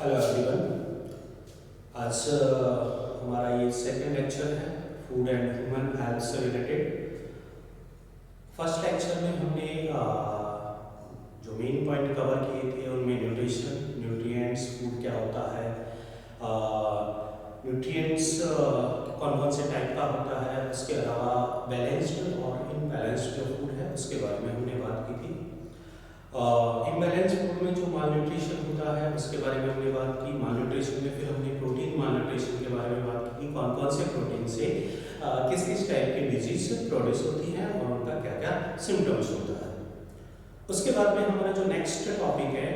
Hello everyone. आज हमारा ये सेकंड लेक्चर है फूड एंड ह्यूमन हेल्थ से रिलेटेड। फर्स्ट लेक्चर में हमने जो मेन पॉइंट कवर किए थे उनमें न्यूट्रिशन, न्यूट्रिएंट्स, फूड क्या होता है, न्यूट्रिएंट्स कौन कौन से टाइप का होता है, उसके अलावा बैलेंस्ड और इनबैलेंस्ड जो फूड है उसके बारे में हमने बात की थी। इम्बैलेंस फूड में जो माल न्यूट्रिशन होता है उसके बारे में हमने बात की। माल न्यूट्रिशन में फिर हमने प्रोटीन माल न्यूट्रिशन के बारे में बात की, कौन कौन से प्रोटीन से किस किस टाइप की डिजीज प्रोड्यूस होती है और उनका क्या क्या सिम्टम्स होता है। उसके बाद में हमारा जो नेक्स्ट टॉपिक है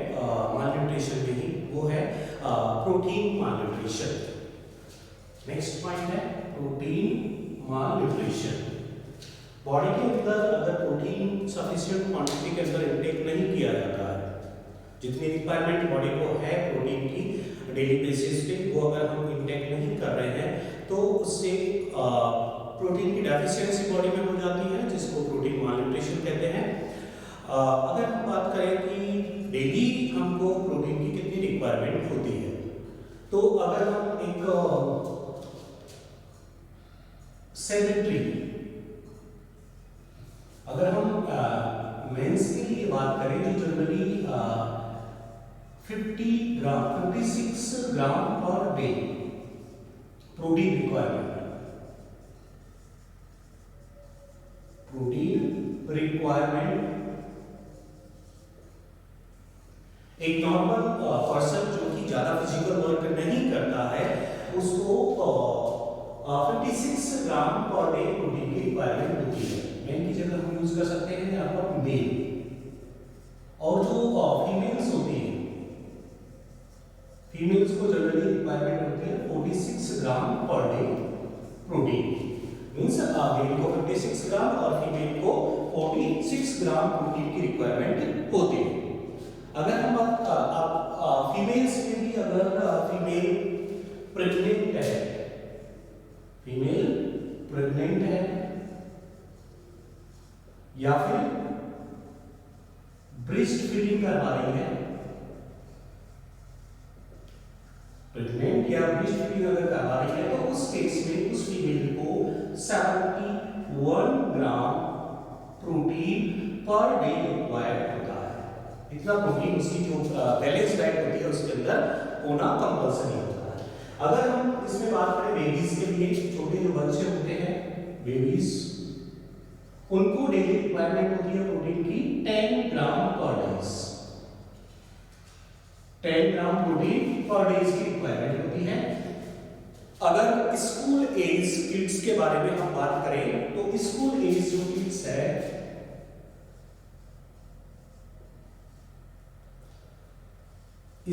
माल न्यूट्रिशन में ही, वो है प्रोटीन माल न्यूट्रिशन। नेक्स्ट पॉइंट है प्रोटीन माल न्यूट्रिशन। बॉडी के अंदर अगर प्रोटीन सफिशिएंट क्वांटिटी के अंदर इनटेक नहीं किया जाता है, जितनी रिक्वायरमेंट बॉडी को है प्रोटीन की डेली बेसिस पे, वो अगर हम इनटेक नहीं कर रहे हैं तो उससे प्रोटीन की डेफिशिएंसी बॉडी में हो जाती है, जिसको प्रोटीन मालन्यूट्रिशन कहते हैं। अगर हम बात करें कि डेली हमको प्रोटीन की कितनी रिक्वायरमेंट होती है, तो अगर हम एक सेडेंटरी, अगर हम मेंस के लिए बात करें तो जनरली 56 ग्राम पर डे प्रोटीन रिक्वायरमेंट एक नॉर्मल पर्सन जो कि ज्यादा फिजिकल वर्क नहीं करता है उसको 56 ग्राम पर डे प्रोटीन की रिक्वायरमेंट होती है। मेन की जगह हम यूज कर सकते हैं यहाँ पर मेल, और जो फीमेल्स होती हैं, फीमेल्स को जनरली रिक्वायरमेंट होती है 46 ग्राम per day protein. Means mail को 56 ग्राम और फीमेल को 46 ग्राम प्रोटीन की रिक्वायरमेंट होती है। अगर हम फीमेल्स में भी, अगर फीमेल प्रेग्नेंट है, फीमेल प्रेग्नेंट है या फिर ब्रेस्ट फीडिंग करवा रही है, प्रेग्नेंट या ब्रेस्ट फीडिंग अगर करवा रही है, तो उस केस में उस फीमेल को 71 ग्राम प्रोटीन पर डे रिक्वायर्ड होता है। इतना प्रोटीन उसकी जो बैलेंस डाइट होती है उसके अंदर होना कंपल्सरी होता है। अगर हम इसमें बात करें बेबीज के लिए, छोटे जो बच्चे होते हैं बेबीज, उनको डेली रिक्वायरमेंट होती है प्रोटीन की 10 gram per day. 10 gram protein per day की रिक्वायरमेंट होती है। अगर स्कूल एज किड्स के बारे में हम बात करें तो स्कूल एज जो किड्स है,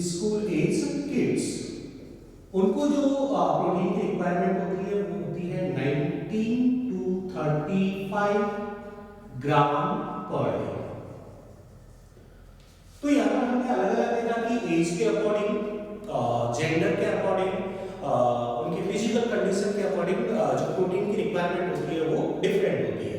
स्कूल एज किड्स, उनको जो प्रोटीन की रिक्वायरमेंट होती है वो होती है 19 to 35 ग्राम पर डे। तो यहाँ पर हमने अलग अलग देखा कि एज के अकॉर्डिंग, जेंडर के अकॉर्डिंग, उनकी फिजिकल कंडीशन के अकॉर्डिंग जो प्रोटीन की रिक्वायरमेंट होती है वो डिफरेंट होती है।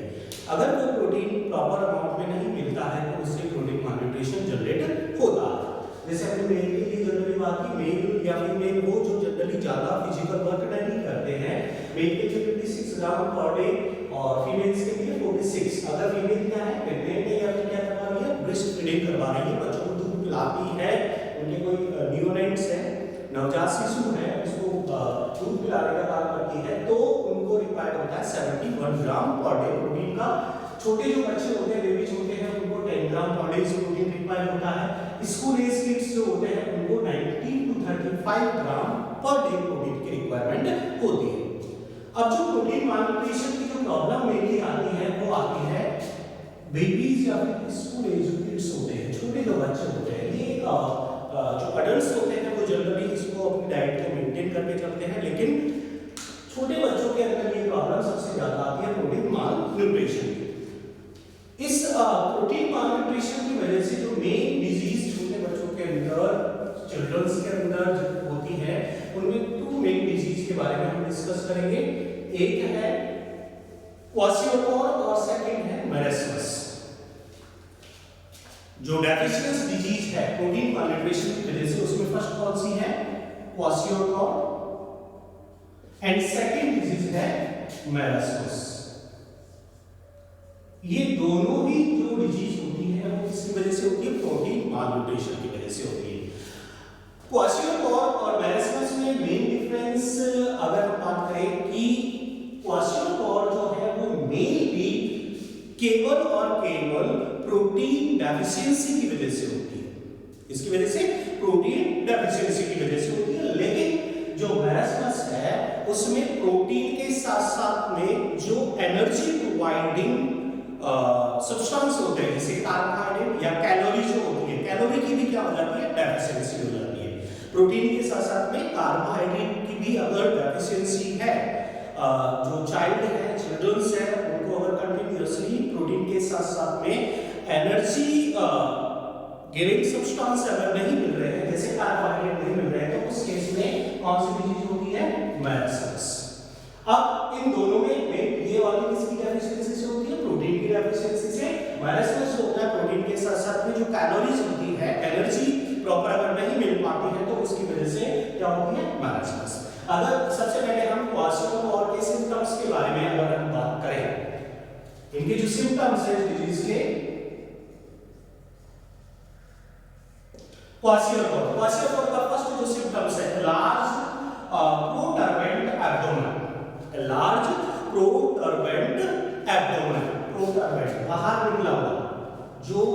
अगर वो प्रोटीन प्रॉपर अमाउंट में नहीं मिलता है तो उससे प्रोटीन मालन्यूट्रिशन जनरेट होता है। जैसे हमने मेल के लिए जनरली बात की, मेल या फीमेल वो जो जनरली ज्यादा फिजिकल वर्क नहीं करते हैं, मेल के लिए 56 ग्राम पर डे और फीमेल्स के लिए 46। अगर फीमेल क्या है, प्रेग्नेंट है या फिर क्या करवा रही है, ब्रेस्ट फीडिंग करवा रही है, बच्चों को दूध पिलाती है, उनके कोई न्यूनेट्स है, नवजात शिशु है, उसको दूध पिलाने का काम करती है, तो उनको रिक्वायर्ड होता है 71 ग्राम पर डे प्रोटीन का। छोटे जो बच्चे होते हैं, बेबी होते हैं, उनको 10 gram per day protein required होता है। स्कूल एज किड्स जो होते हैं उनको 19 to 35 gram per day protein की रिक्वायरमेंट होती है। अब जो प्रोटीन मालन्यूट्रिशन की जो प्रॉब्लम मेनली आती है वो आती है बेबीज या फिर स्कूल एज किड्स होते हैं, छोटे जो बच्चे होते हैं। ये जो अडल्ट्स होते हैं वो जनरली इसको अपनी डाइट को मेंटेन करके चलते हैं, लेकिन छोटे बच्चों के अंदर ये प्रॉब्लम सबसे ज्यादा आती है प्रोटीन मालन्यूट्रिशन की। इस प्रोटीन मालन्यूट्रिशन की वजह से जो मेन डिजीज छोटे बच्चों के अंदर, चिल्ड्रंस के अंदर होती है, उनमें 2 मेन डिजीज के बारे में हम डिस्कस करेंगे। एक है क्वाशियोकोर और सेकंड है मेरेस्मस। जो डेफिशिएंसी डिजीज है प्रोटीन मालन्यूट्रिशन की वजह से, उसमें फर्स्ट कौन सी है? क्वाशियोकॉर्ड, एंड सेकंड डिजीज है मैरास्मस। ये दोनों ही जो डिजीज होती है वो किसकी वजह से होती है? प्रोटीन मालन्यूट्रिशन की वजह से होती है। क्वाशियोकॉर्ड और मैरास्मस में मेन डिफरेंस अगर हम बात करें कि क्वाशियोकॉर्ड जो है वो मेनली केवल और केवल प्रोटीन डेफिशिएंसी की वजह से होती है। इसकी वजह से प्रोटीन डेफिशिएंसी की वजह से होती है। लेकिन जो मैरास्मस है उसमें प्रोटीन के साथ साथ में जो एनर्जी प्रोवाइडिंग सब्सटेंस होते हैं जैसे कार्बोहाइड्रेट या कैलोरी जो होती है, कैलोरी की भी क्या हो जाती है? डेफिशिएंसी हो जाती है। प्रोटीन के साथ साथ में कार्बोहाइड्रेट की भी अगर डेफिशिएंसी है, जो चाइल्ड है, चिल्ड्रंस है, उनको अगर कंटिन्यूअसली प्रोटीन के साथ साथ में एनर्जी गिविंग सब्सटेंस अगर नहीं मिल रहे हैं, जैसे कार्बोहाइड्रेट नहीं मिल रहे हैं, तो उस केस में कौन सी डिजीज होती है? मैरास्मस। अब इन दोनों में ये वाली किसकी डेफिशिएंसी से होती है? प्रोटीन की डेफिशिएंसी से। मैरास्मस जो होता है प्रोटीन के साथ साथ में जो कैलोरीज होती है, एनर्जी प्रॉपर अगर नहीं मिल पाती है, तो उसकी वजह से क्या होती है? मैरास्मस। अगर सबसे पहले हम क्वाशियोकॉर्ड के सिम्टम्स के बारे में अगर हम बात करें, इनके जो सिम्टम्स है डिजीज के, क्वाशियोकॉर्ड का फर्स्ट जो सिम्टम्स है large protuberant abdomen, large protuberant abdomen, प्रोटर्बेंट बाहर निकला हुआ जो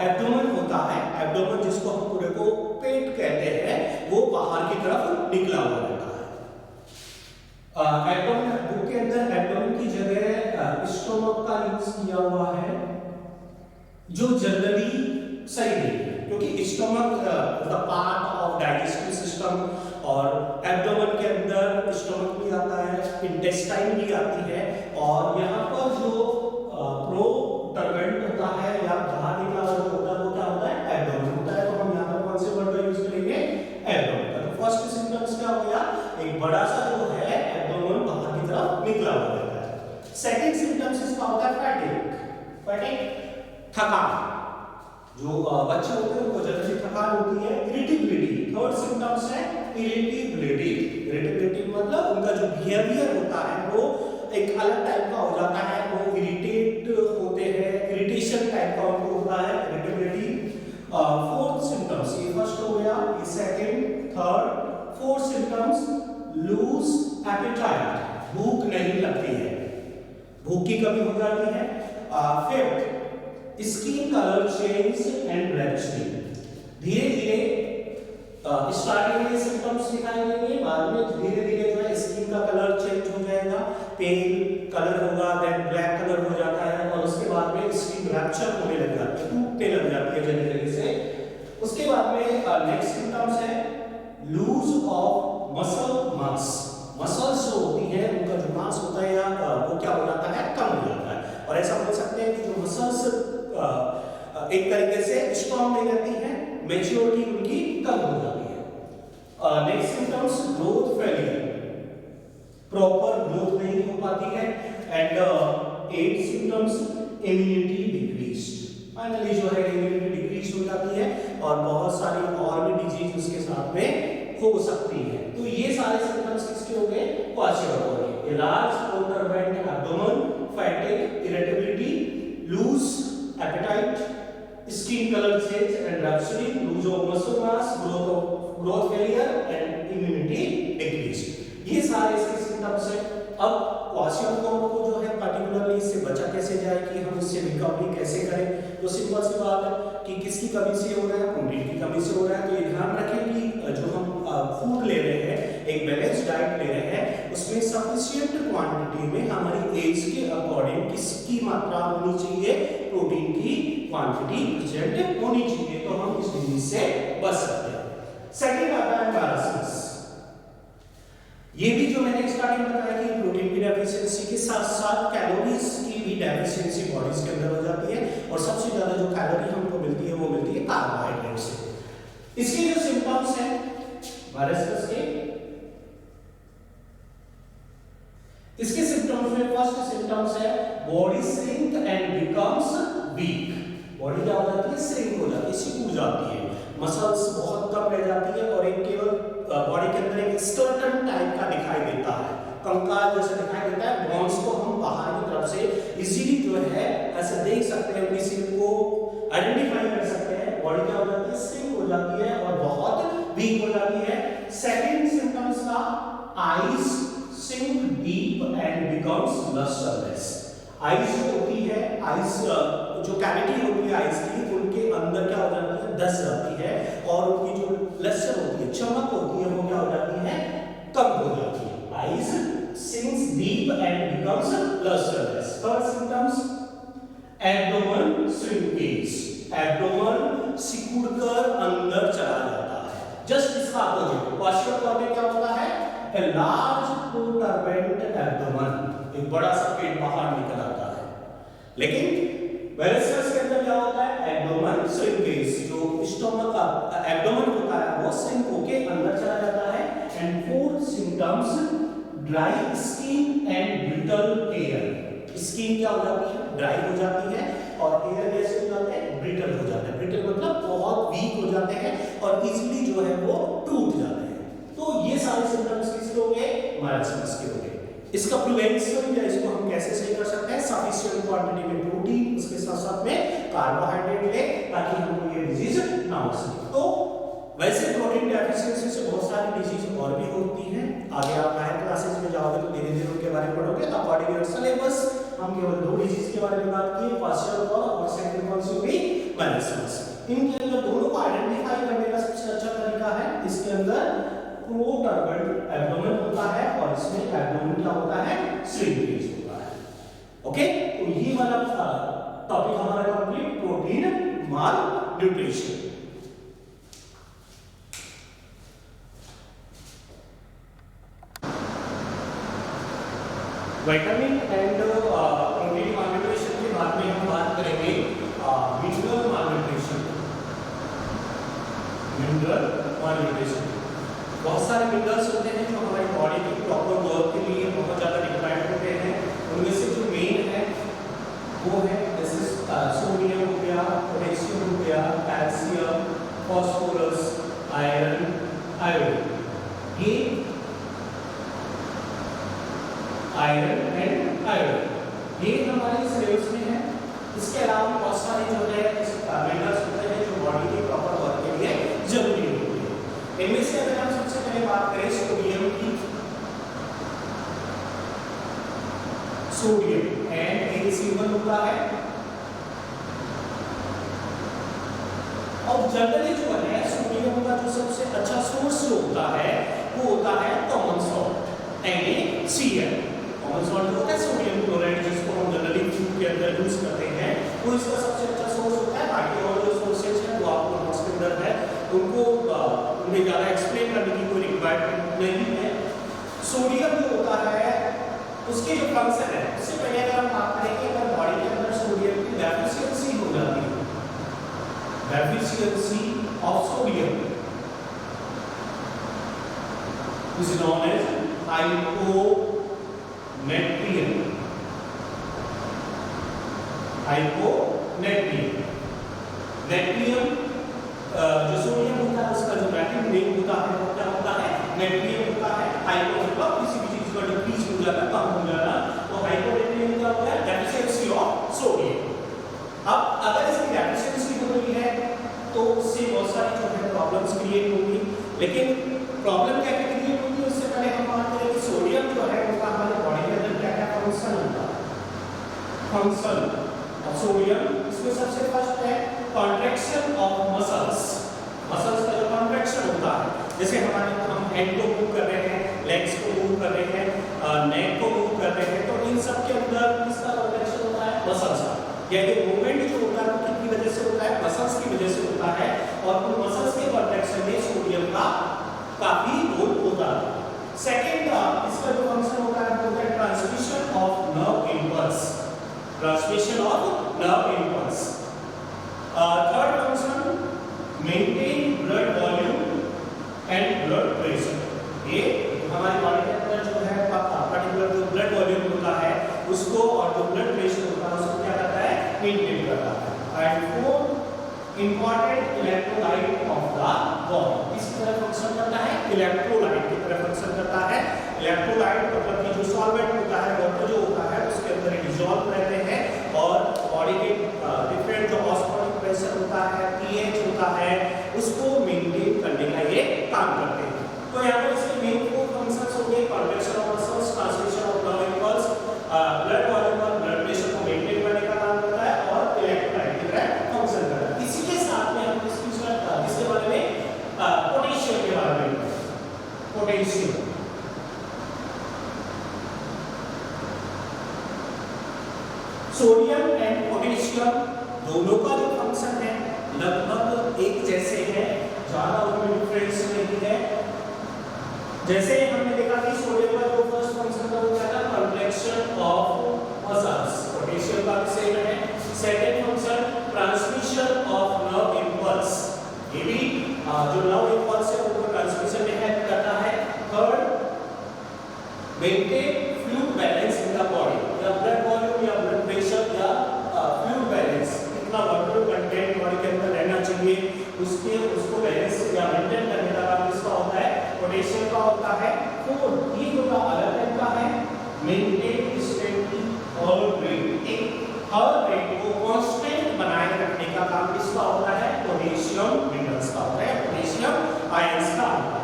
एब्डोमेन होता है, एब्डोमेन जिसको हम पूरे को पेट कहते हैं, वो बाहर की तरफ निकला हुआ रहता है। एब्डोमेन बुक के अंदर एब्डोमेन की जगह स्टोमक का यूज किया हुआ है, जो जनरली सही नहीं है, क्योंकि stomach the part of digestive system, और एब्डोमेन के अंदर स्टोमक भी आता है, इंटेस्टाइन भी आती है, और यहाँ पर जो प्रोटर्बेंट होता है या बाहर निकला हुआ होता है, वो क्या होता है? एब्डोमेन होता है। तो हम यहाँ पर कौन से वर्ड का यूज करेंगे? एब्डोमेन का। तो फर्स्ट सिम्टम्स क्या हो गया? एक बड़ा सा जो है एब्डोमेन बाहर की तरफ निकला हुआ रहता है। सेकंड सिम्टम्स इसका होता है फैटिग, फैटिग थकान, जो बच्चे होते हैं उनको जनरली थकान होती है। इरिटेबिलिटी, थर्ड सिम्टम्स है इरिटेबिलिटी। इरिटेबिलिटी मतलब उनका जो बिहेवियर होता है वो एक अलग टाइप का हो जाता है, वो इरिटेट होते हैं, इरिटेशन टाइप का उनको होता है, इरिटेबिलिटी। फोर्थ सिम्टम्स, ये फर्स्ट हो गया, ये second, third, fourth symptoms lose appetite, भूख नहीं लगती है, भूख की कमी हो जाती है। Fifth, skin colour change and rashes, धीरे धीरे स्टार्टिंग में सिम्टम्स दिखाई देंगे, बाद में धीरे धीरे जो है स्किन का कलर चेंज हो जाएगा, पेल कलर होगा, देन ब्लैक कलर हो जाता है, और उसके बाद में स्किन रैप्चर होने लग जाती है, टूटने लग जाती है जनरली से। उसके बाद में नेक्स्ट सिम्टम्स है loss of muscle mass, muscles जो होती है उनका जो मास होता है या वो क्या हो जाता है? कम हो जाता है। और ऐसा बोल सकते हैं कि जो मसल्स एक तरीके से स्ट्रॉन्ग नहीं रहती है, मैच्योरिटी उनकी कम हो जाती है। Next symptoms growth failure, proper growth नहीं हो पाती है। And eight symptoms immunity decrease, finally जो है इम्यूनिटी डिक्रीज हो जाती है, और बहुत सारी और भी डिजीज उसके साथ में हो सकती है। तो ये सारे सिम्टम्स किसके हो गए? क्वाशियोकॉर्ड के। Large protuberant abdomen, fatigue, irritability, loss appetite, skin colour change and rupturing, loss of muscle mass, growth failure and immunity decrease, ये सारे इसके सिम्टम्स हैं। अब क्वाशियोकॉर्ड को जो है पर्टिकुलरली इससे बचा कैसे जाए, कि हम इससे रिकवरी कैसे करें, तो सिंपल सी बात है कि किसकी कमी से हो रहा है? प्रोटीन की कमी से हो रहा है। तो ये ध्यान रखें कि जो हम फूड ले रहे हैं, एक बैलेंस डाइट ले रहे हैं, उसमें सफिशिएंट क्वांटिटी में हमारी एज के अकॉर्डिंग किसकी मात्रा होनी चाहिए? प्रोटीन की क्वांटिटी प्रेजेंट होनी चाहिए, तो हम इस डिजीज से बच सकते हैं। सेकंड आता है मैरास्मस। ये भी जो मैंने स्टार्टिंग में बताया कि प्रोटीन की डेफिशिएंसी के साथ साथ कैलोरीज की भी डेफिशिएंसी बॉडीज के अंदर हो जाती है, और सबसे ज्यादा जो कैलोरी हमको मिलती है वो मिलती है कार्बोहाइड्रेट से। इसके जो सिम्टम्स हैं मैरास्मस के, इसके सिम्टम्स में फर्स्ट सिम्टम्स है body shrink and becomes week, body क्या हो जाती है, श्रिंक हो जाती है, सिकुड़ जाती है, मसल्स बहुत कम रह जाती है और एक केवल बॉडी के अंदर एक स्केलेटन टाइप का दिखाई देता है, कंकाल जैसा दिखाई देता है। बोन्स को हम बाहर की तरफ से इजीली जो है ऐसे देख सकते हैं, किसी को आइडेंटिफाई कर सकते हैं। बॉडी क्या हो जाती है, श्रिंक हो जाती है और बहुत वीक हो जाती है। सेकंड सिम्टम्स का eyes sink deep and becomes lustreless. Eyes जो होती है, आईज जो कैविटी होती है आईज की, उनके अंदर क्या हो जाती है, दस जाती है और उनकी जो लस्टर होती है, चमक होती है, वो क्या हो जाती है, कम हो जाती है। Eyes sinks deep and becomes lustreless. Third symptoms, abdomen shrinkage. Abdomen सिकुड़कर अंदर चला जाता है। Just इसका अपोजिट posterior तौर पे क्या होता है, a large protuberant abdomen, एक बड़ा सा पेट बाहर निकल आता है। लेकिन वेरिसेस के अंदर क्या होता है, abdomen shrinkage, जो स्टोमक का abdomen होता है वो shrink होके अंदर चला जाता है। And fourth symptoms, dry skin and brittle hair. Skin क्या हो जाती है, ड्राई हो जाती है और हेयर कैसे हो जाते हैं, ब्रिटल हो जाते हैं। ब्रिटल मतलब बहुत वीक हो जाते हैं और इजीली जो है वो टूट जाते हैं। तो ये सारे सिम्टम्स किसके हो गए, मारास्मस के हो गए। इसका प्रिवेंशन या इसको हम कैसे सही कर सकते हैं, सफिशिएंट क्वांटिटी में प्रोटीन, उसके साथ साथ में कार्बोहाइड्रेट ले, ताकि हमको ये डिजीज ना हो सके। तो वैसे प्रोटीन डेफिशिएंसी से बहुत सारी डिजीज और भी होती हैं। आगे आप हायर क्लासेस में जाओगे तो धीरे धीरे उनके बारे में पढ़ोगे। अकॉर्डिंग टू सिलेबस हम केवल दो डिजीज के बारे में बात किए, पार्शियल कॉल और सेकंड कौन सी हुई, मैलिसमस। इनके अंदर दोनों को आइडेंटिफाई करने का सबसे अच्छा तरीका है, इसके अंदर प्रोटर्बेंट एब्डोमेन होता है और इसमें एब्डोमेन क्या होता है, श्रिंकेज होता है। ओके, तो ये वाला टॉपिक हमारा complete, protein mall nutrition. Vitamin and protein malnutrition के बाद में हम बात करेंगे मिनरल मालन्यूट्रिशन। मिनरल मालन्यूट्रिशन, बहुत सारे मिनरल्स होते हैं जो हमारी बॉडी की प्रॉपर वर्क के लिए बहुत ज़्यादा रिक्वायर्ड होते हैं। उनमें से जो मेन है वो है जैसे सोडियम हो गया, पोटेशियम हो गया, कैल्शियम, फास्फोरस, आयरन, आयोडीन। ये आयरन एंड आयोडीन ये हमारे सिलेबस में है। इसके अलावा बहुत सारे जो है मिनरल्स होते हैं जो बॉडी के प्रॉपर वर्क के लिए जरूरी होते हैं। इनमें से अगर हम सबसे पहले बात करें सोडियम की, सोडियम NaCl होता है और जनरली जो है सोडियम का जो सबसे अच्छा सोर्स जो होता है वो होता है common salt NaCl। Common salt होता है सोडियम क्लोराइड, जिसको हम जनरली फूड के अंदर यूज करते हैं, वो इसका सबसे अच्छा सोर्स होता है। बाकी और जो सोर्सेज हैं वो आपको नोट्स के अंदर है, उनको उन्हें ज़्यादा एक्सप्लेन करने की कोई रिक्वायरमेंट नहीं है। सोडियम जो होता है उसके जो फंक्शन है, उससे पहले अगर हम बात करें कि अगर बॉडी के अंदर सोडियम की डेफिशिएंसी हो जाती है, deficiency of sodium is known as hyponatremia. Hyponatremia, natrium जो सोडियम होता है उसका जो नेटिव नेम होता है वो क्या होता है, नेट्रियम होता है। हाइपो मतलब किसी भी चीज का डिक्रीज हो जाना, कम हो जाना, तो हाइपोनेट्रियम क्या होता है, डेफिशिएंसी ऑफ सोडियम। अब अगर इसकी डेफिशिएंसी हो रही है तो उससे बहुत सारी जो है प्रॉब्लम्स क्रिएट होंगी। लेकिन प्रॉब्लम क्या क्या क्रिएट होगी उससे पहले हम बात करें कि सोडियम जो है उसका हमारे बॉडी के अंदर क्या क्या फंक्शन होता है। फंक्शन ऑफ सोडियम, इसमें सबसे फर्स्ट है कॉन्ट्रैक्शन ऑफ मसल्स। मसल्स का जो कॉन्ट्रैक्शन होता है, जैसे हमारे हम हेड को मूव कर रहे हैं, लेग्स को मूव कर रहे हैं, नेक को मूव कर रहे हैं, तो इन सब के अंदर किसका कॉन्ट्रैक्शन होता है, मसल्स का। यानी मूवमेंट जो होता है वो किसकी वजह से होता है, मसल्स की वजह से होता है और उन मसल्स के कॉन्ट्रैक्शन में सोडियम का काफी रोल होता है। सेकंड इसका जो फंक्शन होता है वो होता है transmission of nerve impulse, transmission of nerve impulse. Third function maintain blood volume and blood pressure. ये हमारी बॉडी के अंदर जो है पर्टिकुलर जो ब्लड वॉल्यूम होता है उसको और जो ब्लड प्रेशर होता है उसको क्या करता है, मेंटेन करता है। And fourth important electrolyte of the body. किस तरह फंक्शन करता है? इलेक्ट्रोलाइट की तरह फंक्शन करता है। इलेक्ट्रोलाइट मतलब कि जो सॉल्वेंट होता है, वाटर जो होता है, उसके अंदर डिसॉल्व रहते हैं और बॉडी के डिफरेंट जो ऑस्मोटिक प्रेशर होता है, पीएच होता है, उसको मेंटेन करने का ये काम करते हैं। तो यहाँ पर इसके मेन फोर फंक्शंस होंगे: contraction of muscles, transmission of nerve impulse, blood volume और ब्लड प्रेशर को मेंटेन करने का काम करता है और इलेक्ट्रोलाइट की तरह फंक्शन करता है। इसी के साथ में हम इसके बारे में पोटेशियम के बारे में, पोटेशियम सोडियम एंड पोटेशियम दोनों का जो फंक्शन है लगभग एक जैसे है, ज्यादा उनमें डिफरेंस नहीं है। जैसे हमने देखा कि सोडियम का जो फर्स्ट फंक्शन था वो क्या था? Contraction of muscles. पोटेशियम का भी सेम है। Second function transmission of nerve impulse, ये भी जो नर्व इम्पल्स है उनको ट्रांसमिशन में हेल्प करता है। Third maintain fluid balance in the body, या ब्लड वॉल्यूम या ब्लड प्रेशर या फ्लूइड बैलेंस, कितना वाटर कंटेंट बॉडी के अंदर रहना चाहिए उसको बैलेंस या मेंटेन करने का काम किसका होता है? पोटेशियम का होता है। फोर्थ ये जो अलग टाइप का है, मेंटेन स्टेबिलिटी हार्ट रेट, एक हार्ट रेट को कांस्टेंट बनाए रखने का काम किसका होता है? पोटेशियम मिनरल्स का होता है, पोटेशियम आयंस का होता है।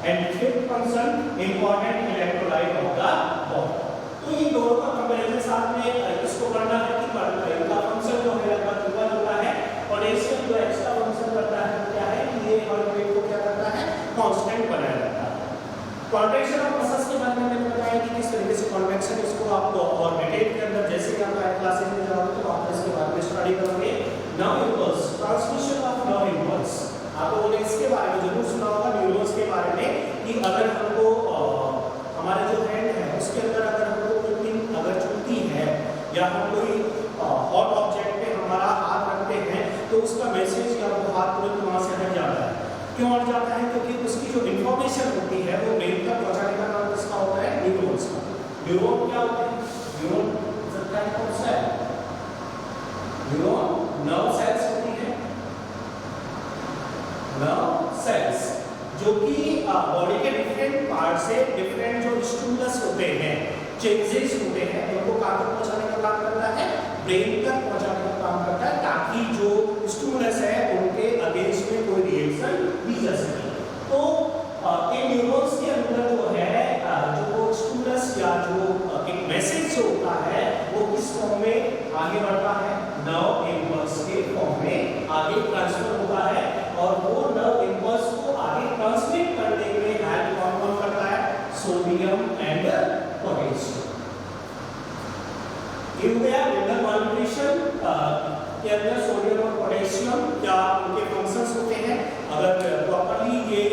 And fifth function important electrolyte of the body. तो ये दोनों का कंपैरिजन साथ में इसको करना है कि इनका फंक्शन जो है लगभग इक्वल होता है। पोटेशियम जो एक्स्ट्रा फंक्शन करता है क्या है कि ये हार्ट रेट को क्या करता है? कांस्टेंट बनाए रखता है। कॉन्ट्रैक्शन ऑफ मसल्स के बारे में मैंने बताया कि किस तरीके से कॉन्ट्रैक्शन, इसको आप और डिटेल के अंदर जैसे कि आप क्लासेस में जाओगे तो आप इसके बारे में स्टडी करोगे। Nerve impulse, transmission of nerve impulse, आप लोगों ने इसके बारे में जरूर सुना होगा, न्यूरॉन्स के बारे में, कि अगर हमको हमारे जो हैंड है उसके अंदर अगर हमको कोई पिन अगर चुभती है या हम कोई हॉट ऑब्जेक्ट पे हमारा हाथ रखते हैं तो उसका मैसेज या वो हाथ तुरंत वहां से हट जाता है। क्यों हट जाता है? क्योंकि उसकी जो इंफॉर्मेशन होती है वो ब्रेन तक पहुंचाने का काम किसका होता है? न्यूरॉन्स का। न्यूरॉन क्या होते हैं? न्यूरॉन सबका कौन सा है? न्यूरॉन नर्व सेल्स होती है, नर्व सेल्स, जो कि बॉडी के डिफरेंट पार्ट से डिफरेंट जो स्टिमुलस होते हैं, चेंजेस होते हैं, उनको कहाँ तक पहुंचाने का काम करता है? ब्रेन तक पहुंचाने का काम करता है, ताकि जो स्टिमुलस है उनके अगेंस्ट में कोई रिएक्शन दी जा सके। तो इन न्यूरॉन्स के अंदर जो है जो स्टिमुलस या जो एक मैसेज जो होता है वो किस फॉर्म में आगे बढ़ता है? नर्व इम्पल्स के फॉर्म में आगे ट्रांसफर होता है और वो नर्व इम्पल्स को आगे ट्रांसमिट करने में हेल्प कौन करता है? Sodium and potassium. ये हो गया मिनरल न्यूट्रिशन के अंदर सोडियम और पोटेशियम क्या उनके फंक्शंस होते हैं। अगर प्रॉपर्ली ये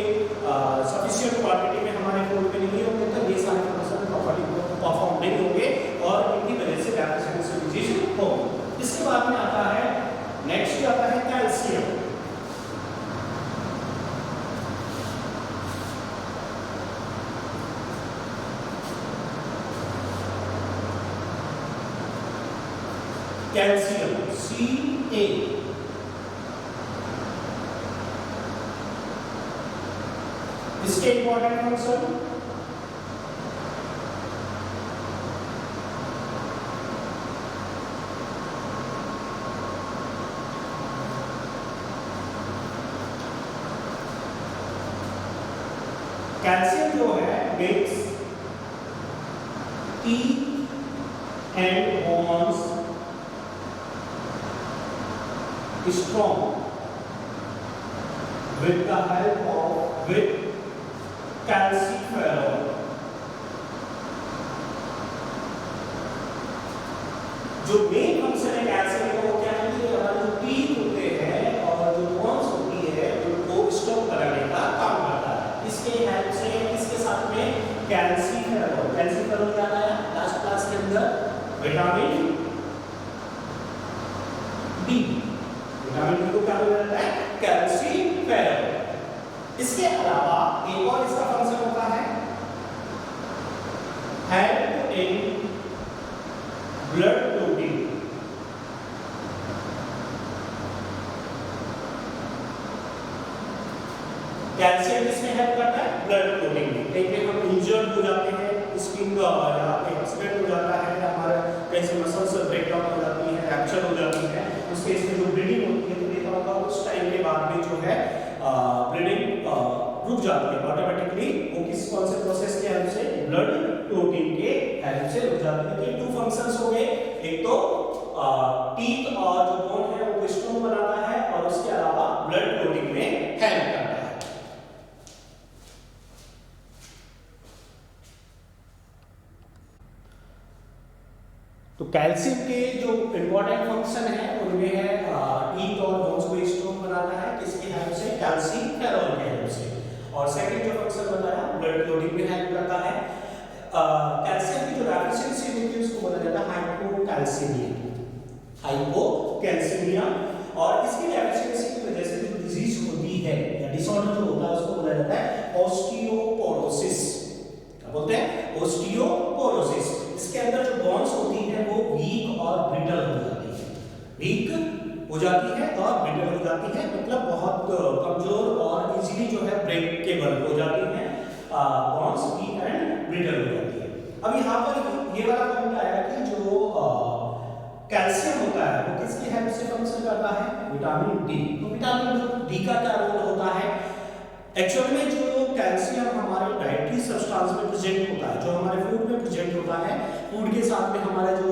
सफिशिएंट क्वांटिटी में हमारे फूड में नहीं होंगे तो ये सारे फंक्शन प्रॉपर्ली परफॉर्म नहीं होंगे और इनकी वजह से डायजेशन डिजीज होगी। इसके बाद में आता है नेक्स्ट आता है कैल्शियम। कैल्शियम Ca, इसके इंपॉर्टेंट फंक्शन कैल्शियम जो है makes teeth and bones strong with the help of calciferol। जो मेन फंक्शन है कैल्शियम का वो क्या है कि हमारे जो टीथ होते हैं और जो बोन्स होती है उनको स्ट्रॉन्ग कराने का काम करता है। इसके हेल्प से इसके साथ में कैल्सिफेरॉल, कैल्सिफेरॉल क्या आया लास्ट क्लास के अंदर? Vitamin D. विटामिन डी को क्या बोला जाता है? कैल्सिफेरॉल। इसके अलावा एक और इसका फंक्शन होता है help in blood clotting. Calcium किसमें हेल्प करता है? ब्लड क्लोटिंग में। कहीं पे हम इंजर्ड हो जाते हैं, स्किन यहाँ पे एक्सीडेंट हो जाता है, हमारा कहीं से मसल्स ब्रेकडाउन हो जाती है, फ्रैक्चर हो जाती है, उस केस में जो ब्लीडिंग होती है तो देखा होगा उस टाइम के बाद में जो है ब्लीडिंग रुक जाती है ऑटोमेटिकली। वो किस कौन से प्रोसेस के हेल्प से? ब्लड क्लोटिंग के हेल्प से रुक जाती है। तो टू फंक्शंस हो गए, एक तो टीथ और जो बोन है वो स्ट्रॉन्ग बनाता है और उसके अलावा ब्लड क्लोटिंग में हेल्प करता है। तो कैल्शियम के जो इंपॉर्टेंट फंक्शन है उनमें है टीथ और बोन्स को स्ट्रॉन्ग बनाता है, किसकी हेल्प से? कैल्सीफेरॉल के हेल्प से। और सेकंड जो फंक्शन बताया ब्लड क्लोटिंग में हेल्प करता है। कैल्शियम की जो डेफिशिएंसी होती है उसको बोला जाता है हाइपोकैल्सीमिया, हाइपोकैल्सीमिया। और इसकी डेफिशिएंसी की वजह से जो डिजीज होती है या डिसऑर्डर जो होता है उसको बोला जाता है ऑस्टियोपोरोसिस। क्या बोलते हैं? ऑस्टियोपोरोसिस। इसके अंदर जो बॉन्स होती है वो वीक और ब्रिटल हो जाती है, वीक हो जाती है और ब्रिटल हो जाती है, मतलब बहुत कमजोर और इजीली जो है ब्रेकेबल हो जाती है, बॉन्स वीक एंड ब्रिटल हो जाती है। अब यहाँ पर ये वाला पॉइंट आया कि जो कैल्शियम होता है वो किसकी हेल्प से फंक्शन करता है? Vitamin D. तो विटामिन डी का क्या रोल होता है? एक्चुअली में जो कैल्शियम हमारे डाइटरी सब्सटेंस में प्रेजेंट होता है, जो हमारे फूड में प्रेजेंट होता है, फूड के साथ में हमारा जो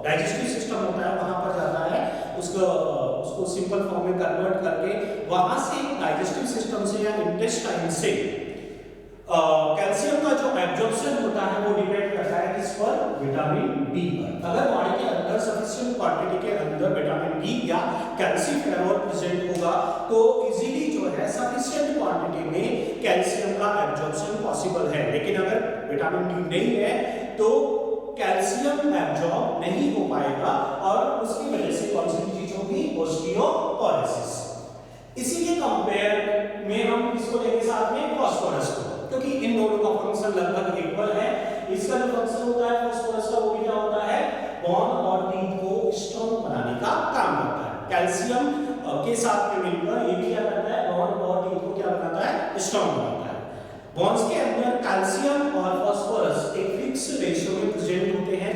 डाइजेस्टिव सिस्टम होता है वहां पर जाता है, उसको सिंपल फॉर्म में कन्वर्ट करके वहां से डाइजेस्टिव सिस्टम से या इंटेस्टाइन से कैल्शियम का जो एब्जॉर्प्शन होता है वो डिपेंड करता है किस पर? विटामिन डी पर। अगर बॉडी के अंदर सफिशिएंट क्वांटिटी के अंदर विटामिन डी या कैल्सीफेरॉल प्रेजेंट होगा तो इजीली जो है सफिशिएंट क्वांटिटी में कैल्शियम का एब्जॉर्प्शन पॉसिबल है। लेकिन अगर विटामिन डी नहीं है तो कैल्शियम एब्जॉर्ब नहीं हो पाएगा और उसकी वजह से कौन सी चीज होगी? ऑस्टियोपोरोसिस। इसीलिए कंपेयर में हम इसको लेके साथ में फास्फोरस को, क्योंकि इन दोनों का फंक्शन लगभग इक्वल है। इसका जो फंक्शन होता है फास्फोरस का वो क्या होता है? बॉन्ड और टीथ को स्ट्रॉन्ग बनाने का काम करता है। कैल्शियम के साथ में मिलकर ये भी क्या करता है? बॉन्ड और टीथ को क्या बनाता है? स्ट्रॉन्ग बनाता है। बॉन्ड्स के अंदर कैल्शियम और फास्फोरस एक फिक्स रेशियो में प्रेजेंट होते हैं,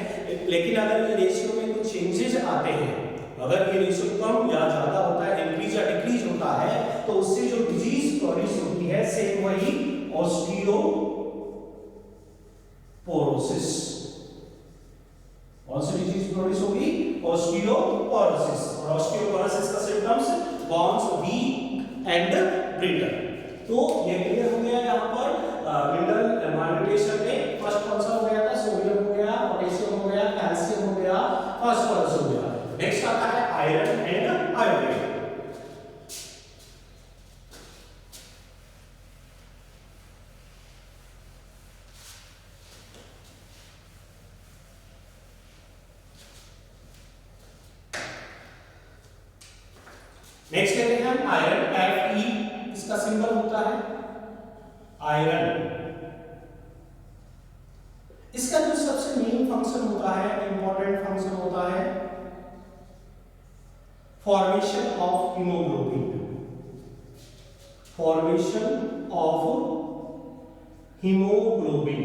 लेकिन अगर ये रेशियो में कुछ चेंजेस आते हैं, अगर ये रेशियो कम या ज्यादा होता है, इंक्रीज या डिक्रीज होता है, तो उससे जो डिजीज प्रोड्यूस होती है सेम वही ऑस्टियोपोरोसिस। कौन सी डिजीज प्रोड्यूस होगी? ऑस्टियोपोरोसिस। और ऑस्टियोपोरोसिस का symptoms bones weak and brittle. तो ये क्लियर हो गया यहाँ पर मिनरल माल्यूट्रिशन में। फर्स्ट कौन सा हो गया था? सोडियम हो गया, पोटेशियम हो गया, कैल्शियम हो गया, फास्फोरस हो गया। नेक्स्ट आता है आयरन एंड आयोडीन। नेक्स्ट लेते हैं हम आयरन, Fe इसका सिंबल होता है आयरन। इसका जो सबसे मेन फंक्शन होता है, इंपॉर्टेंट फंक्शन होता है formation of haemoglobin, formation of haemoglobin.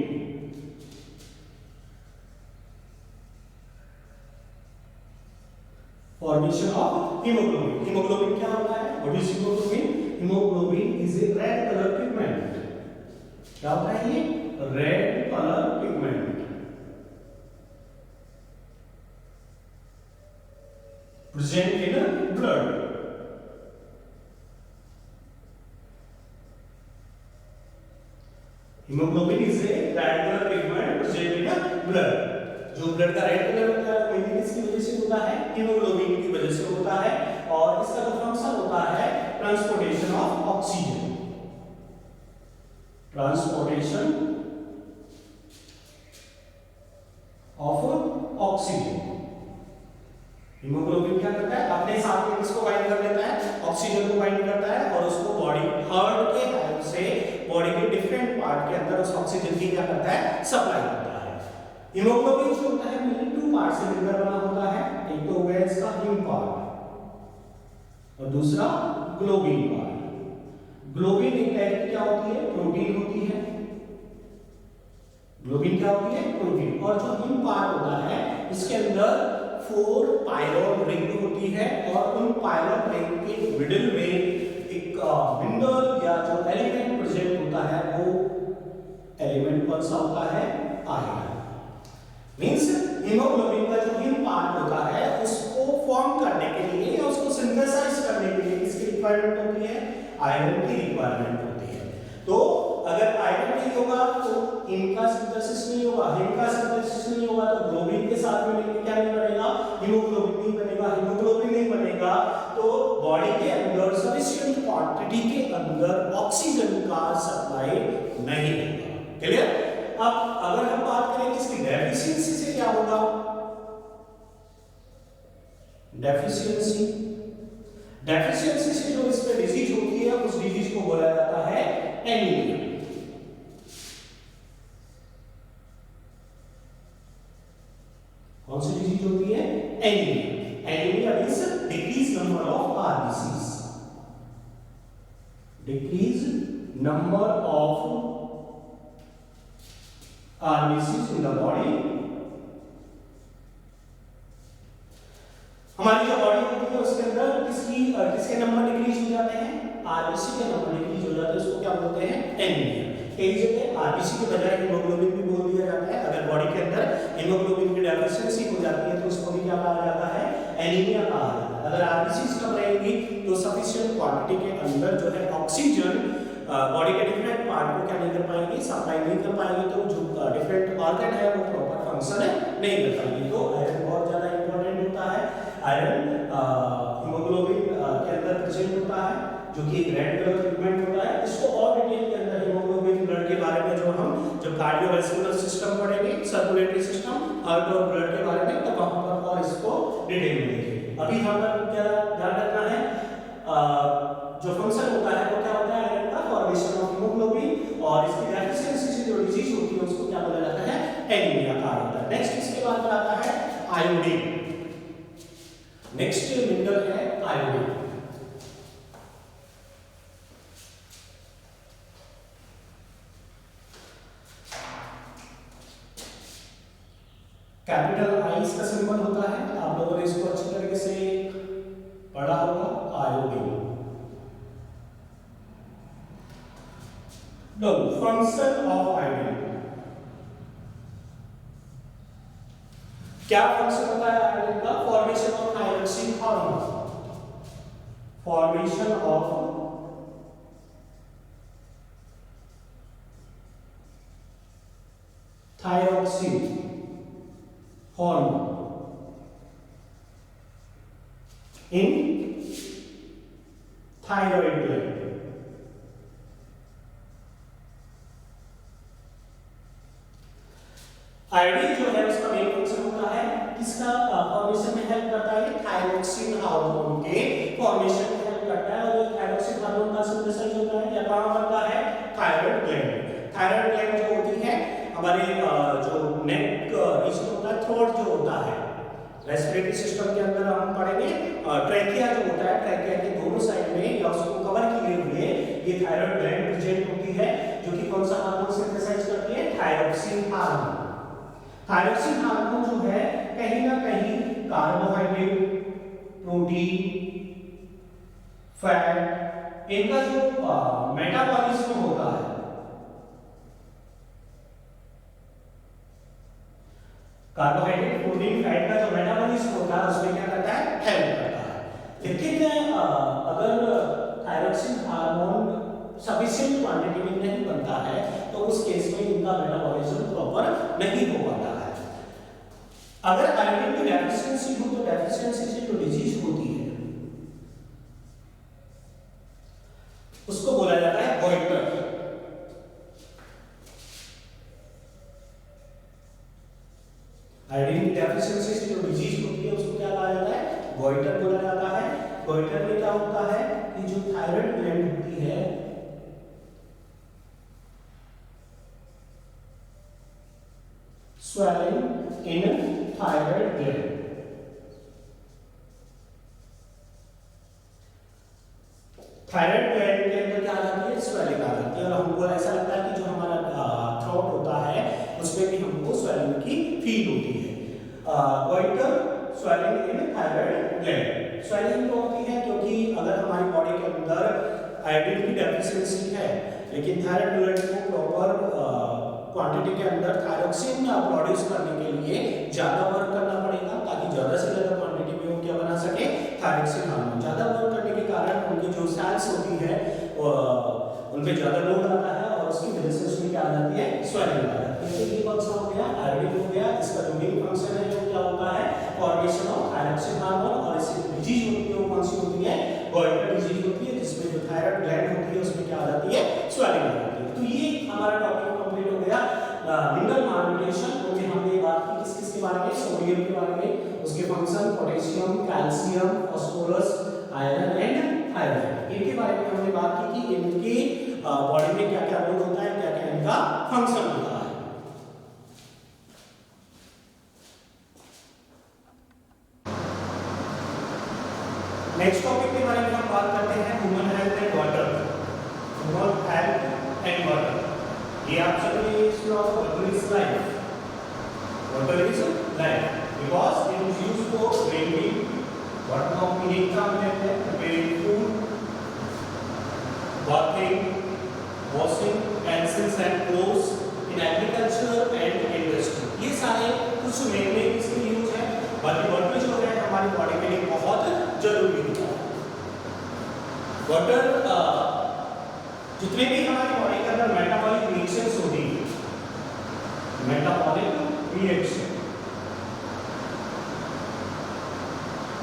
Formation of haemoglobin. Haemoglobin क्या होता है? What is haemoglobin? Haemoglobin is a red colour pigment. क्या होता है ये? Red colour pigment present in blood. Haemoglobin is a red colour pigment present in blood. जो blood का red colour होता है वो किसकी वजह से होता है? हीमोग्लोबिन की वजह से होता है। और इसका जो फंक्शन होता है transportation of oxygen, transportation of oxygen. Haemoglobin क्या करता है? अपने साथ में किसको बाइंड कर लेता है? ऑक्सीजन को बाइंड करता है और उसको बॉडी हार्ट के हेल्प से बॉडी के डिफरेंट पार्ट के अंदर उस ऑक्सीजन की क्या करता है? सप्लाई करता है। हीमोग्लोबिन जो होता है मेनली टू पार्ट से मिलकर बना होता है। एक तो हो गया इसका हीम पार्ट और दूसरा ग्लोबिन पार्ट। ग्लोबिन एक टाइप की क्या होती है, प्रोटीन होती है। ग्लोबिन क्या होती है, प्रोटीन। और जो हिम पार्ट होता है इसके अंदर 4 पायलोन रिंग होती है और उन पायलोन रिंग के मिडिल में एक मिनरल या जो एलिमेंट प्रेजेंट होता है वो एलिमेंट कौन सा होता है, आयरन। मींस हीमोग्लोबिन का जो हिम पार्ट होता है उसको फॉर्म करने के लिए या उसको सिंथेसाइज करने के लिए किसकी रिक्वायरमेंट होती है, आयरन की रिक्वायरमेंट होती है। तो अगर आयरन नहीं होगा तो हिम का सिंथेसिस नहीं होगा, हिम का सिंथेसिस नहीं होगा तो ग्लोबिन के साथ में मिलकर क्या नहीं बनेगा, हीमोग्लोबिन नहीं बनेगा। हीमोग्लोबिन नहीं बनेगा तो बॉडी के अंदर सफिशिएंट क्वांटिटी के अंदर ऑक्सीजन का सप्लाई नहीं होगा। क्लियर? अब अगर हम बात करें कि इसकी डेफिशिएंसी से क्या होगा, डेफिशिएंसी से जो इस पे डिजीज होती है उस डिजीज को बोला जाता है एनीमिया। कौन सी डिजीज होती है, anaemia. Anaemia means decrease number of RBCs, decrease number of RBCs in the body। हमारी जो बॉडी होती है उसके अंदर किसके नंबर डिक्रीज हो जाते हैं, RBC के नंबर डिक्रीज हो जाते हैं, उसको क्या बोलते हैं, एनीमिया। एक जगह RBC के बजाय हीमोग्लोबिन भी बोल दिया जाता है। अगर बॉडी के अंदर हीमोग्लोबिन की डेफिशिएंसी हो जाती है तो उसको भी क्या कहा जाता है, एनीमिया कहा जाता है। अगर RBCs कम रहेंगी तो सफिशिएंट क्वांटिटी के अंदर जो है ऑक्सीजन बॉडी के डिफरेंट पार्ट को क्या नहीं कर पाएंगे, सप्लाई नहीं कर पाएंगे, तो जो डिफरेंट ऑर्गन है वो प्रॉपर फंक्शन नहीं कर पाएंगे। तो आयरन बहुत ज्यादा इंपॉर्टेंट होता है। आयरन हीमोग्लोबिन के अंदर प्रेजेंट होता है जो कि एक रेड कलर पिगमेंट होता है। इसको और डिटेल के अंदर हीमोग्लोबिन ब्लड के बारे में जब कार्डियोवैस्कुलर सिस्टम पढ़ेंगे, सर्कुलेटरी सिस्टम, हार्ट और ब्लड के बारे में, तब वहां पर और इसको डिटेल में देखेंगे। अभी हमें क्या ध्यान रखना है, जो फंक्शन होता है वो क्या होता है, आयरन का फॉर्मेशन ऑफ हीमोग्लोबिन, और इसकी डेफिशिएंसी से जो डिजीज होती है उसको क्या बोला जाता है, एनीमिया कहा जाता है। नेक्स्ट इसके बाद आता है आयोडीन। नेक्स्ट मिनरल है आयोडीन। कैपिटल आई इसका सिंबल होता है, आप लोगों ने इसको अच्छी तरीके से पढ़ा होगा, iodine. The function of iodine, क्या फंक्शन होता है आयोडीन का, formation of thyroxine hormone, formation of thyroxine hormone in thyroid gland. Iodine जो है उसका मेन फंक्शन होता है किसका फॉर्मेशन में हेल्प करता है, थायरोक्सिन हार्मोन के फॉर्मेशन में हेल्प करता है। और थायरोक्सिन हार्मोन का सिंथेसाइज होता है या कहां बनता है, थायराइड ग्लैंड। थायराइड ग्लैंड जो होती है हमारे जो नेक रीजन होता है, थ्रोट जो होता है, रेस्पिरेटरी सिस्टम के अंदर हम पढ़ेंगे, ट्रैकिया जो होता है, ट्रैकिया के दोनों साइड में या उसको कवर किए हुए ये थायराइड ग्लैंड प्रेजेंट होती है जो कि कौन सा हार्मोन सिंथेसाइज करती है, थायरोक्सिन हार्मोन। थायरोक्सिन हार्मोन जो है कहीं ना कहीं कार्बोहाइड्रेट, प्रोटीन, फैट, इनका जो मेटाबॉलिज्म होता है, कार्बोहाइड्रेट, प्रोटीन, फैट का जो मेटाबॉलिज्म होता है उसमें क्या करता है, हेल्प करता है। लेकिन अगर थायरोक्सिन हार्मोन सफिशिएंट क्वांटिटी में नहीं बनता है तो उस केस में इनका मेटाबॉलिज्म प्रॉपर नहीं हो पाता है। अगर आयोडीन की डेफिशिएंसी हो तो डेफिशिएंसी से जो डिजीज होती है उसको बोला जाता है गॉइटर। आयोडीन की डेफिशिएंसी से जो डिजीज होती है उसको क्या कहा जाता है, गॉइटर बोला जाता है। गॉइटर में क्या होता है कि जो थायराइड ग्लैंड होती है swelling in thyroid gland, thyroid gland के अंदर क्या आ जाती है, स्वेलिंग आ जाती है और हमको ऐसा लगता है कि जो हमारा थ्रोट होता है उसमें भी हमको स्वेलिंग की फील होती है। Goitre swelling in thyroid gland. Swelling क्यों होती है? क्योंकि अगर हमारी बॉडी के अंदर आयोडीन की डेफिशिएंसी है लेकिन थायराइड ग्लैंड को प्रॉपर क्वांटिटी के अंदर थायरोक्सिन प्रोड्यूस करने के लिए ज्यादा वर्क करना पड़ेगा ताकि ज्यादा से ज्यादा क्वांटिटी में वो क्या बना सके, थायरोक्सिन हार्मोन। ज्यादा वर्क करने के कारण उनकी जो सेल्स होती है उन पे ज्यादा लोड आता है और उसकी वजह से उसमें क्या आ जाती है, स्वेलिंग आ जाती है। ये कौन सा हो गया, आयोडीन हो गया। इसका जो मेन फंक्शन है वो क्या होता है, फॉर्मेशन ऑफ थायरोक्सिन हार्मोन। और इससे डिजीज होती है वो कौन सी होती है, गोइटर डिजीज होती है जिसमें जो थायराइड ग्लैंड होती है उसमें क्या आ जाती है, स्वेलिंग आ जाती है। तो ये हमारा टॉपिक कंप्लीट हो गया मिनरल मालन्यूट्रिशन। क्योंकि हमने बात की किस के बारे में, सोडियम के बारे में, उसके function potassium, calcium, phosphorus, iron and iron, इनके बारे में हमने बात की कि इनकी बॉडी में क्या क्या रोल होता है, क्या क्या इनका फंक्शन होता है। नेक्स्ट टॉपिक के बारे में हम बात करते हैं human health and water. Human health and water, ये आप सभी सुना होगा, water is life. Water is life because it is used for drinking, water को हम पीने का काम लेते हैं, preparing food, bathing, washing utensils and clothes, in agriculture and industry। ये सारे कुछ मेन इसके यूज है। बाकी वाटर जो है हमारी बॉडी के लिए बहुत जरूरी होता है। वाटर जितने भी हमारी बॉडी के अंदर मेटाबॉलिक रिएक्शंस होती है, metabolic reaction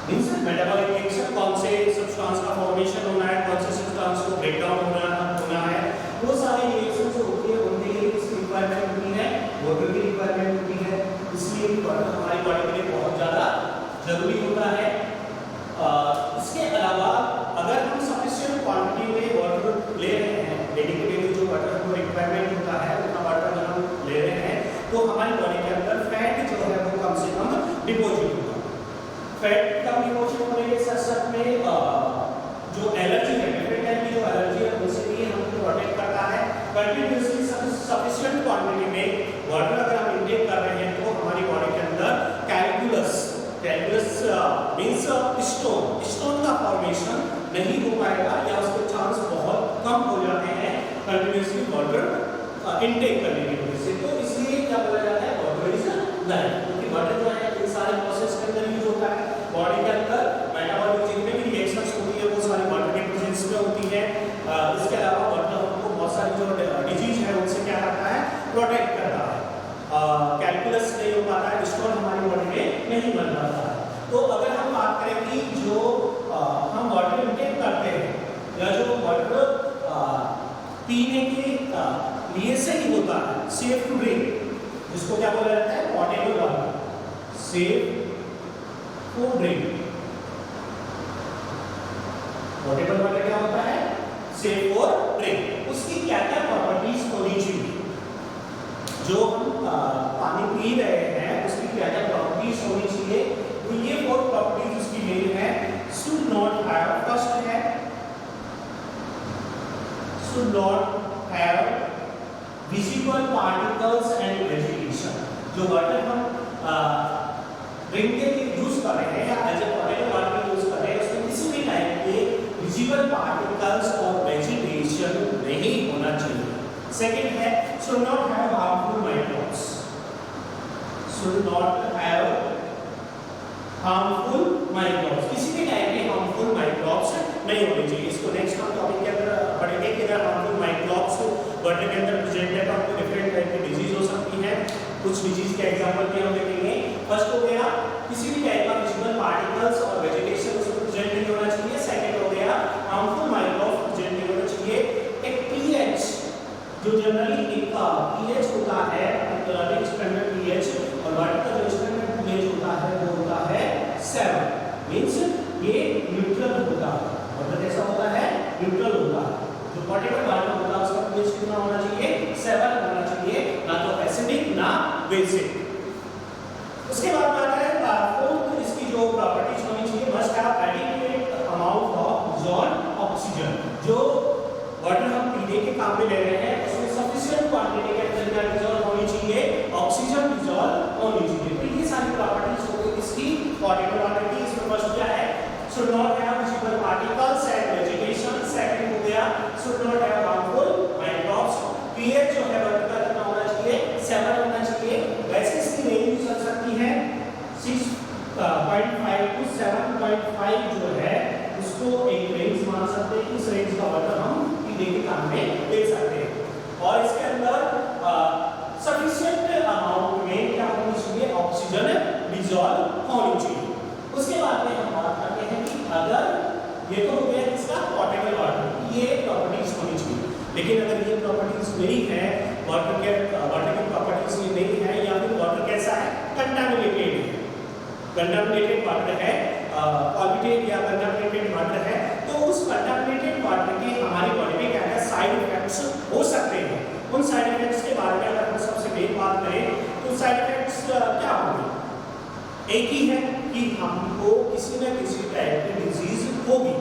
means metabolic reaction कौन से सब्सटेंस का फॉर्मेशन होना है, कौन से सब्सटेंस को ब्रेक डाउन होना है, वो सारी रिएक्शंस जो होती है उनके लिए किसकी रिक्वायरमेंट होती है, वाटर की रिक्वायरमेंट होती है। इसलिए वाटर हमारी बॉडी के लिए बहुत ज्यादा जरूरी होता है। इसके अलावा अगर हम सफिशिएंट क्वांटिटी में वाटर ले रहे हैं, डेडिकेटेड जो वाटर को रिक्वायरमेंट होता है उतना वाटर अगर हम ले रहे हैं तो हमारी बॉडी के अंदर फैट जो है वो कम से कम डिपॉजिट होगा। फैट का डिपॉजिट होने के साथ साथ में जो एलर्जी है, डिफरेंट टाइप की जो एलर्जी है उनसे भी हमको प्रोटेक्ट करता है। कंटिन्यूअसली सफिशिएंट क्वांटिटी में वाटर अगर हम इंटेक कर रहे हैं तो हमारी बॉडी के अंदर कैल्कुलस मींस स्टोन का फॉर्मेशन नहीं हो पाएगा या उसके चांस बहुत कम हो जाते हैं कंटिन्यूअसली वाटर इंटेक करने की वजह से। तो इसलिए क्या बोला जाता है, वाटर इज लाइफ। क्योंकि वाटर जो है इन सारे प्रोसेस के अंदर यूज होता है। बॉडी के अंदर मेटाबॉलिक जितने भी रिएक्शंस होती है वो सारी वाटर के प्रेजेंस में होती है। इसके अलावा वाटर हमको बहुत सारी जो डिजीज है उनसे क्या करता है, प्रोटेक्ट करता है। कैल्कुलस नहीं हो पाता है, स्टोन हमारी बॉडी में नहीं बन पाता है। तो अगर हम बात करें कि जो हम वाटर इंटेक करते हैं या जो वाटर पीने के लिए सही होता है, सेफ टू ड्रिंक, जिसको क्या बोला जाता है, portable water, safe to drink. Portable water क्या होता है, सेफ फॉर ड्रिंक। उसकी क्या क्या प्रॉपर्टीज होनी चाहिए, जो हम पानी पी रहे हैं उसकी क्या क्या प्रॉपर्टीज होनी चाहिए। तो ये 4 प्रॉपर्टीज उसकी मेन है। शुड नॉट हैव, फर्स्ट है should not have visible particles and vegetation. जो वाटर हम ड्रिंक के लिए यूज कर रहे हैं या as a portable water use कर रहे हैं उसमें किसी भी टाइप के विजिबल पार्टिकल्स और वेजिटेशन नहीं होना चाहिए। सेकंड है should not have harmful microbes, should not have harmful microbes, किसी भी टाइप के harmful microbes नहीं होने चाहिए। इसको नेक्स्ट हम टॉपिक के अंदर पढ़ेंगे कि अगर harmful microbes वाटर के अंदर प्रेजेंट है तो आपको डिफरेंट टाइप की डिजीज हो सकती है। कुछ डिजीज के एग्जांपल भी हम देखेंगे। फर्स्ट हो गया किसी भी टाइप का विजिबल पार्टिकल्स और वेजिटेशन उसमें प्रेजेंट नहीं होना चाहिए। सेकंड हो गया harmful microbes प्रेजेंट नहीं होना चाहिए। एक pH जो जनरली एक pH होता है, एक स्टैंडर्ड pH, और वाटर का जो स्टैंडर्ड pH होता है वो होता है 7, मींस ये न्यूट्रल होता है। वाटर कैसा होता है, न्यूट्रल होता है। जो पोर्टेबल वाटर होता है उसका pH कितना होना चाहिए, 7 होना चाहिए, ना तो एसिडिक ना बेसिक। उसके बाद आता है फोर्थ, इसकी जो प्रॉपर्टीज होनी चाहिए, must have adequate amount of dissolved oxygen. जो वाटर हम पीने ये के काम में ले रहे हैं उसमें सफिशिएंट क्वांटिटी के अंदर क्या डिसॉल्व होनी चाहिए, ऑक्सीजन डिसॉल्व होनी चाहिए। तो ये सारी प्रॉपर्टीज हो गई इसकी पोटेबल वाटर की। इसमें फर्स्ट क्या है, should not have visible particles and vegetation। Second हो गया should not have harmful microbes। pH जो है वर्टिकल कितना होना चाहिए, 7 होना चाहिए। वैसे इसकी रेंज चल सकती है 6.5 to 7.5 जो है उसको एक रेंज मान सकते हैं। इस रेंज का वाटर हम पीने के काम में ले सकते हैं। और इसके अंदर सफिशिएंट अमाउंट में क्या होनी चाहिए, ऑक्सीजन डिसॉल्व होनी चाहिए। उसके बाद में हम बात करते हैं कि अगर ये तो हो गया इसका पोटेबल वाटर, ये प्रॉपर्टीज होनी चाहिए। लेकिन अगर ये प्रॉपर्टीज नहीं है, वाटर की प्रॉपर्टीज ये नहीं है, या फिर वाटर कैसा है, कंटामिनेटेड है, कंटामिनेटेड वाटर है, पॉल्यूटेड या कंटामिनेटेड वाटर है, तो उस कंटामिनेटेड वाटर के हमारी बॉडी में क्या क्या साइड इफेक्ट्स हो सकते हैं। उन साइड इफेक्ट्स के बारे में अगर हम सबसे मेन बात करें तो साइड इफेक्ट्स क्या होंगे, एक ही है कि हमको किसी न किसी टाइप की डिजीज होगी।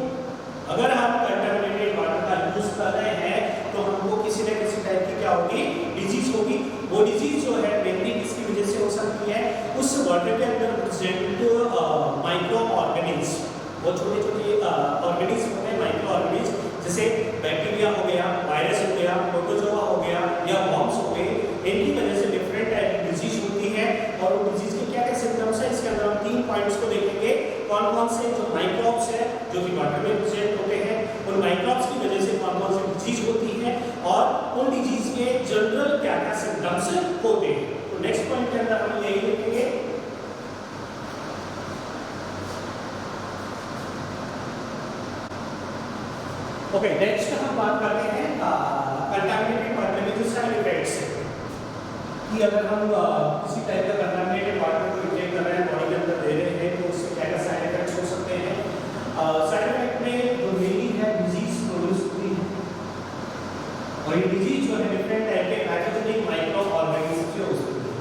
अगर हम कंटामिनेटेड वाटर का यूज कर रहे हैं तो हमको किसी न किसी टाइप की क्या होगी, डिजीज होगी। वो डिजीज जो है मेनली किसकी वजह से हो सकती है, उस वाटर के अंदर प्रेजेंट माइक्रो ऑर्गेनिज्म, वो छोटे छोटे ऑर्गेनिज्म होते हैं, माइक्रो ऑर्गेनिज्म, जैसे बैक्टीरिया हो गया, वायरस हो गया, प्रोटोजोआ हो गया या वर्म्स हो गए। इनकी वजह से डिफरेंट टाइप की डिजीज होती है। और वो डिजीज के क्या क्या सिम्टम्स है, इसके अंदर हम 3 पॉइंट्स को देखेंगे। कौन कौन से जो माइक्रोब्स है जो कि वाटर में प्रेजेंट होते हैं, उन माइक्रोब्स की वजह से कौन कौन सी डिजीज होती है, और उन डिजीज के जनरल क्या क्या सिम्टम्स होते हैं। तो नेक्स्ट पॉइंट के अंदर हम यही देखेंगे। ओके, नेक्स्ट हम बात करते हैं कंटामिनेटेड वाटर में जो साइड इफेक्ट्स है, कि अगर हम किसी टाइप का कंटामिनेटेड वाटर को इंजेक्ट कर रहे हैं, बॉडी के अंदर दे रहे हैं, तो उससे क्या क्या साइड इफेक्ट्स हो सकते हैं। साइड इफेक्ट में जो मेनली है डिजीज प्रोड्यूस होती है, और ये डिजीज जो है डिफरेंट टाइप के पैथोजेनिक माइक्रो ऑर्गेनिज्म से हो सकती है।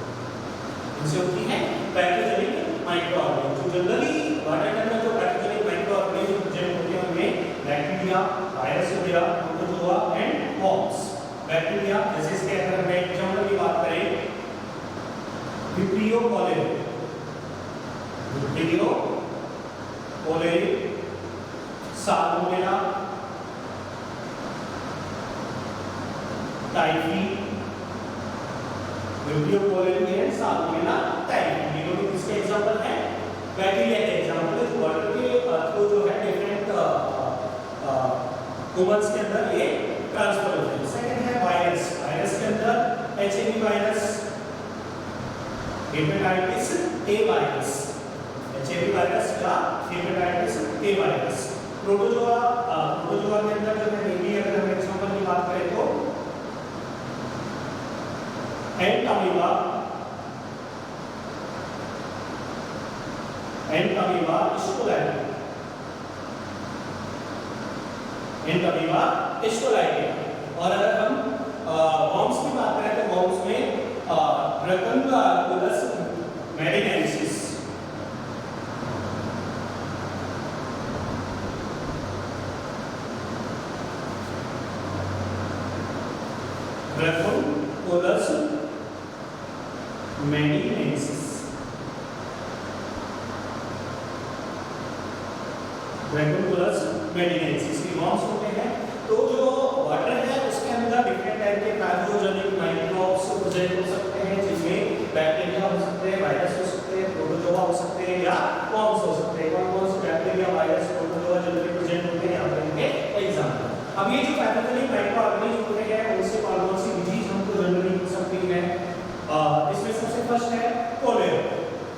इनसे होती है पैथोजेनिक माइक्रो ऑर्गेनिज्म। जो जनरली वाटर के अंदर जो पैथोजेनिक माइक्रो ऑर्गेनिज्म प्रेजेंट होते हैं उनमें बैक्टीरिया, वायरस हो गया, प्रोटोजोआ एंड वर्म्स। बैक्टीरिया जैसे इसके अगर हम एग्जांपल की बात करें, vibrio cholera, salmonella, typhi, vibrio cholera and salmonella typhi, ये लोग किसके एग्जांपल हैं, बैक्टीरिया के एग्जांपल है। जो वाटर के थ्रू जो है डिफरेंट ह्यूमंस के अंदर ये ट्रांसफर होते हैं। सेकंड है वायरस। वायरस के अंदर HIV virus, hepatitis A virus, HIV virus या हेपेटाइटिस ए वायरस। प्रोटोजोआ के अंदर जो है मेनली अगर हम एग्जांपल की बात करें तो एंटामीबा, स्टोलाइटिया। और अगर हम वर्म्स की बात करें तो वर्म्स में ड्रैगनकुलस मेडिनेंसिस, ड्रैगनकुलस मेडिनेंसिस, ड्रैगनकुलस मेडिनेंसिस की वर्म्स होते हैं। तो जो वाटर है उसके अंदर डिफरेंट टाइप के पैथोजेनिक माइक्रोब्स प्रेजेंट हो सकते हैं, जिनमें बैक्टीरिया हो सकते हैं, वायरस हो सकते हैं, प्रोटोजोआ हो सकते हैं या वर्म्स हो सकते हैं। कौन-कौन से bacteria, virus, protozoa generally present होते हैं, यहाँ पर इनके एग्जांपल। अब ये जो पैथोजेनिक माइक्रो ऑर्गेनिज्म होते हैं उनसे कौन-कौन सी डिजीज हमको जनरली हो सकती है। इसमें सबसे फर्स्ट है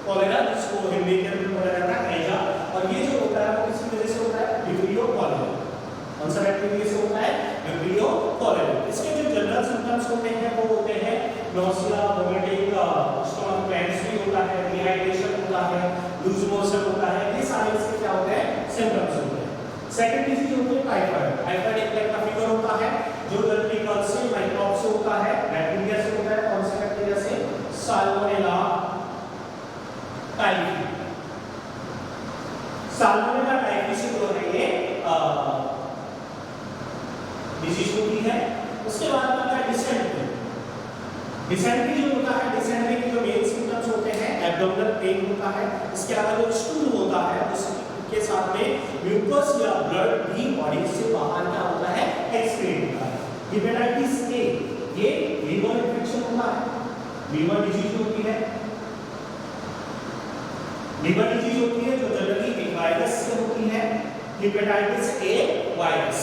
कॉलेरा, जिसको हिंदी के अंदर बोला जाता है हैजा। और ये जो होता है वो किसी वजह से होता है, विब्रियो कॉलेरा। कौन सा बैक्टीरिया से होता है, विब्रियो कॉलेरा। इसके जो जनरल सिम्टम्स होते हैं वो होते हैं नोसिया, वोमिटिंग, स्टमक पेन्स भी होता है, डिहाइड्रेशन होता है, लूज मोशन होता है। ये सारे इसके क्या होते हैं, सिम्टम्स होते हैं। सेकंड डिजीज होती है टाइफाइड। टाइफाइड एक टाइप का फीवर होता है जो जनरली कौन से माइक्रोब से होता है, बैक्टीरिया से होता है। कौन से बैक्टीरिया से, साल्मोनेला टाइफी। साल्मोनेला टाइफी से जो है ये डिजीज होती है। उसके बाद आता है डिसेंट्री। डिसेंट्री जो होता है, डिसेंट्री के जो मेन सिम्टम्स होते हैं, एब्डोमिनल पेन होता है, इसके अलावा जो स्टूल होता है उसके साथ में म्यूकस या ब्लड भी बॉडी से बाहर क्या होता है, एक्सक्रीट होता है। हेपेटाइटिस ए ये लीवर इन्फेक्शन होता है, लीवर डिजीज होती है। लीवर डिजीज होती है जो जनरली एक वायरस से होती है, हेपेटाइटिस ए वायरस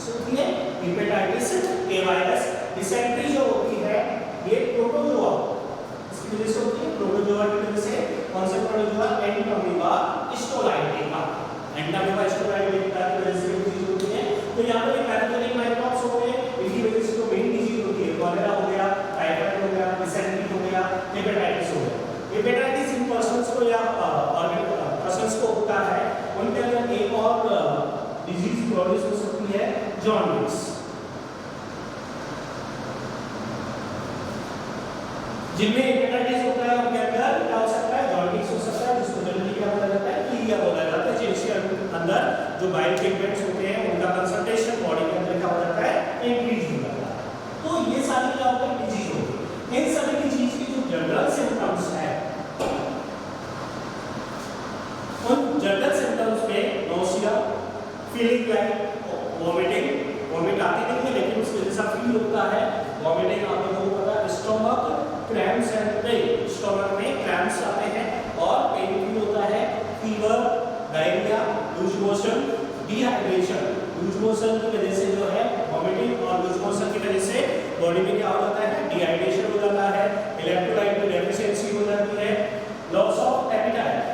होती है, हेपेटाइटिस ए वायरस। डिसेंट्री जो होती है ये प्रोटोजोआ इसकी वजह से होती है, प्रोटोजोआ की वजह से। कौन से प्रोटोजोआ? एंटामीबा स्टोलाइटिका, एंटामीबा स्टोलाइटिका की वजह से डिजीज होती है। तो यहां पे पैथोजेनिक माइक्रोब्स हो गए, इनकी वजह से जो मेन डिजीज होती है, कॉलेरा हो गया, टाइफाइड हो गया, डिसेंट्री हो गया, हेपेटाइटिस हो गया। हेपेटाइटिस इन पर्सन्स को या पर्सन्स को होता है, उनके अंदर एक और डिजीज प्रोड्यूस हो सकती है, जॉन्डिस। जिनमें हेपेटाइटिस होता है उनके अंदर क्या हो सकता है, जॉन्डिस हो सकता है, जिसको जनरली क्या बोला जाता है, पीलिया बोला जाता है, जिसके अंदर जो बाइल पिगमेंट्स होते हैं उनका कंसंट्रेशन बॉडी के अंदर क्या हो जाता है, इंक्रीज हो जाता है। तो ये सारी क्या होता है, डिजीज होती है। इन सभी डिजीज के जो जनरल सिम्टम्स है, उन जनरल सिम्टम्स में nausea, feeling like vomiting, vomit आती नहीं है लेकिन उसके जैसा फील होता है, वॉमिटिंग आप लोगों को पता है, stomach cramps and pain, stomach में क्रैम्प्स आते हैं और पेन भी होता है, fever, diarrhoea, loose motion, dehydration. Loose motion की वजह से जो है वॉमिटिंग और लूज मोशन की वजह से बॉडी में क्या हो जाता है, डिहाइड्रेशन हो जाता है, इलेक्ट्रोलाइट की डेफिशिएंसी हो जाती है, लॉस ऑफ एपेटाइट,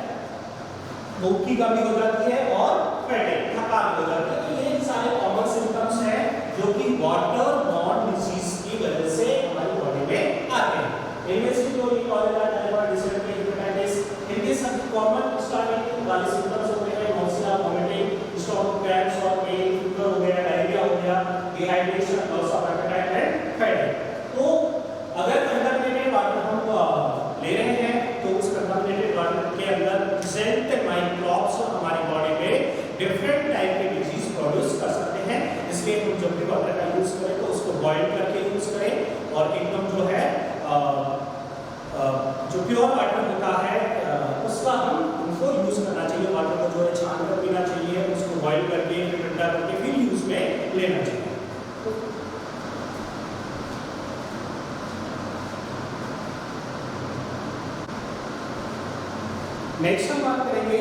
भूख की कमी हो जाती है और फैटिग, थकान हो जाती है। तो ये सारे कॉमन सिम्टम्स हैं जो कि वाटर बॉर्न डिजीज की वजह से हमारी बॉडी में आते हैं। इनमें से जो ये कॉलेरा, टाइफाइड, डिसेंट्री, हेपेटाइटिस, इनके सब कॉमन स्टार्टिंग वाले सिम्टम्स होते हैं, नोसिया, वॉमिटिंग, स्टमक क्रैम्प्स और पेन, फीवर हो गया, डायरिया हो गया, dehydration, loss of appetite and fatigue. तो अगर कंटामिनेटेड वाटर हम ले रहे हैं तो उस कंटामिनेटेड वाटर के अंदर प्रेजेंट माइक्रोब्स हमारी बॉडी में डिफरेंट टाइप के डिजीज प्रोड्यूस कर सकते हैं। इसलिए हम जब भी वाटर का यूज करें तो उसको बॉइल करके यूज करें और एकदम जो है जो प्योर वाटर होता है उसका हम उनको यूज करना चाहिए। वाटर को जो है छान कर पीना चाहिए, उसको बॉइल करके फिर ठंडा करके फिर यूज में लेना चाहिए। नेक्स्ट हम बात करेंगे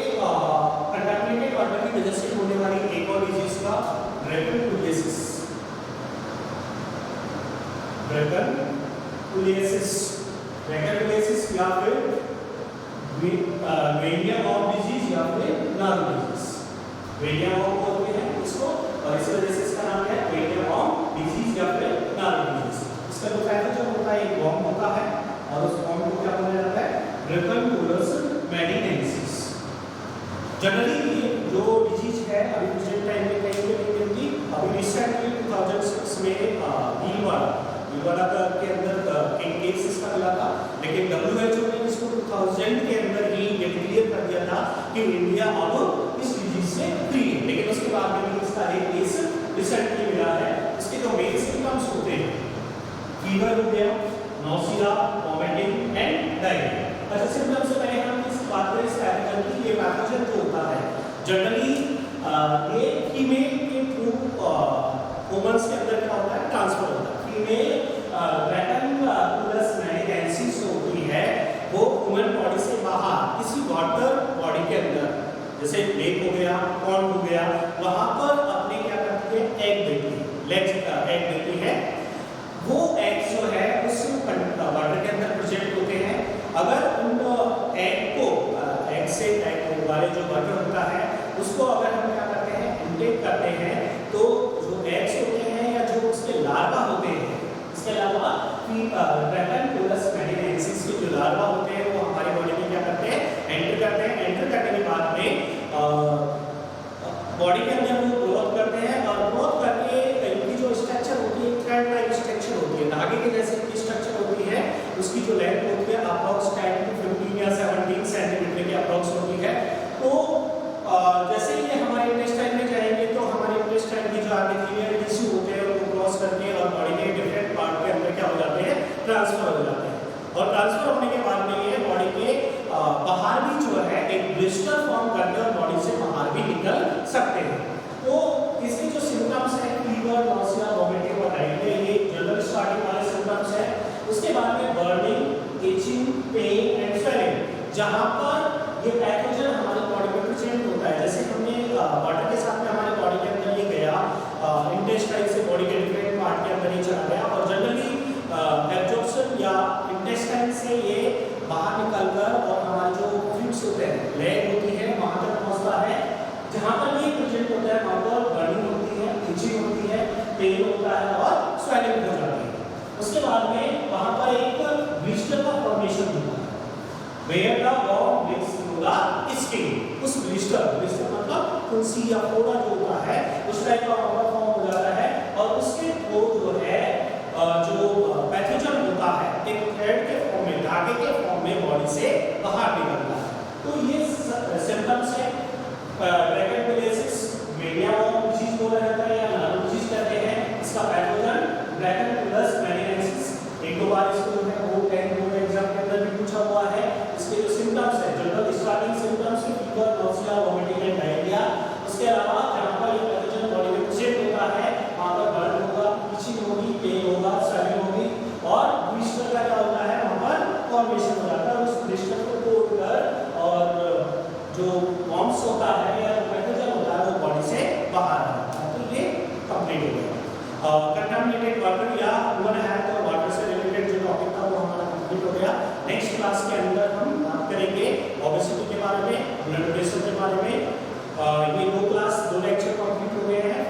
कंटामिनेटेड वाटर की वजह से होने वाली एक और डिजीज का, ड्रैकनकुलियासिस। ड्रैकनकुलियासिस, ड्रैकनकुलियासिस या फिर वेलिया वॉर्म डिजीज या फिर नर्व डिजीज। वेलिया वॉर्म बोलते हैं इसको और इस वजह से इसका नाम क्या है, वेलिया वॉर्म डिजीज या फिर नर्व डिजीज। इसका जो पैथोजन होता है, एक वॉर्म होता है और उस वॉर्म को क्या बोला जाता है, ड्रैकनकुलस मेडिनेंसिस। जनरली जो डिजीज है अभी प्रेजेंट टाइम में कहीं पे नहीं मिलती। अभी रिसेंटली 2006 में वीलवाड़ा के अंदर एक केस इसका मिला था, लेकिन WHO ने इसको 2000 के अंदर ही ये क्लियर कर दिया था कि इंडिया अब इस डिजीज से फ्री है। लेकिन उसके बाद में इसका एक केस रिसेंटली मिला है। इसके जो मेन सिम्टम्स होते हैं, फीवर हो गया, नोसिया, वॉमिटिंग एंड डायरिया। अच्छा, सिम्टम्स से पहले हम इस बात करें इस पैथोजन की। ये पैथोजन जो होता है जनरली ये फीमेल के थ्रू ह्यूमंस के अंदर क्या होता है, ट्रांसफर होता है। फीमेल ड्रैकनकुलस मेडिनेंसिस होती है वो ह्यूमन बॉडी से बाहर किसी वाटर बॉडी के अंदर, जैसे लेक हो गया, पॉन्ड हो गया, वहां पर अपने क्या करती है, एग देती है, लेग्स एग देती है। वो एग जो है उस वाटर के अंदर प्रेजेंट होते हैं। अगर उन एग को एग से एग वाले जो वाटर होता है उसको अगर हम क्या करते हैं, इनटेक करते हैं, तो जो एग्स होते हैं या जो उसके लार्वा होते हैं, इसके अलावा ड्रैकनकुलस मेडिनेंसिस के जो लार्वा होते हैं वो हमारी बॉडी में क्या करते हैं, एंटर करते हैं। एंटर करने के बाद में बॉडी के अंदर वो ग्रोथ करते हैं और ग्रोथ करके इनकी जो स्ट्रक्चर होती है, थ्रेड लाइक स्ट्रक्चर होती है, धागे के जैसे की स्ट्रक्चर होती है। उसकी जो लेंथ होती है अप्रॉक्स 10 to 15 या 17 सेंटीमीटर की अप्रॉक्स होती है। तो जैसे ही ये हमारे इंटेस्टाइन में जाएंगे तो हमारे इंटेस्टाइन की जो आर्टिकुलर टिश्यू होते हैं उनको क्रॉस करके और बॉडी ट्रांसफर होने के बाद में ये बॉडी के बाहर भी जो है एक ब्लिस्टर फॉर्म करके और बॉडी से बाहर भी निकल सकते हैं। तो इसके जो सिम्टम्स है फीवर, नॉसिया, वोमिटिंग और डायरिया, ये जनरल स्टार्टिंग वाले सिम्टम्स है। उसके बाद में burning, itching, pain and swelling, जहां पर ये पैथोजन हमारे बॉडी में प्रेजेंट होता है। जैसे हमने वाटर के साथ में हमारे बॉडी के अंदर ये गया, इंटेस्टाइन से बॉडी के डिफरेंट पार्ट के अंदर ये चला गया और जनरली एब्जॉर्प्शन या इंटेस्टाइन से ये बाहर निकलकर और हमारे जो फ्लूइड्स होते हैं, लेग होती है, वहां तक पहुंचता है। जहां पर ये प्रेजेंट होता है वहां पर बर्निंग होती है, इचिंग होती है, पेन होता है और स्वेलिंग हो जाती है। उसके बाद में वहां पर एक ब्लिस्टर का फॉर्मेशन होता है, where the worm mix through the skin. उस ब्लिस्टर मतलब कुंसी या फोड़ा जो होता है उस टाइप का फॉर्म हो जाता है और उसके थ्रू जो है जो पैथोजन होता है एक थ्रेड के फॉर्म में, धागे के फॉर्म में बॉडी से बाहर निकलता है। तो ये सिम्टम्स है ड्रैकेंटोलिसिस, मीडियम डिजीज बोला जाता है या नार्मल डिजीज कहते हैं। इसका पैथोजन ड्रैकेंटोलिस मेनियेसिस, एक दो बार इसको जो है वो 10 बोर्ड एग्जाम के अंदर भी पूछा हुआ है। इसके जो सिम्टम्स है general starting symptoms fever, nausea, vomiting and diarrhoea. उसके अलावा जहां पर ये पैथोजन बॉडी में प्रेजेंट होता है वहां पर बर्न होगा, इचिंग होगी, पेन होगा, स्वेलिंग होगी और ब्लिस्टर का क्या होता है वहां पर फॉर्मेशन हो जाता है। उस ब्लिस्टर को तोड़कर और जो वॉर्म्स होता है या पैथोजन होता है वो बॉडी से बाहर आ जाता है। तो ये कंप्लीट हो गया। कंटामिनेटेड वाटर या ह्यूमन हेल्थ और वाटर से रिलेटेड जो टॉपिक था वो हमारा कंप्लीट हो गया। नेक्स्ट क्लास के अंदर हम बात करेंगे ओबेसिटी के बारे में, ब्लड प्रेशर के बारे में। ये दो लेक्चर कंप्लीट हो गए हैं।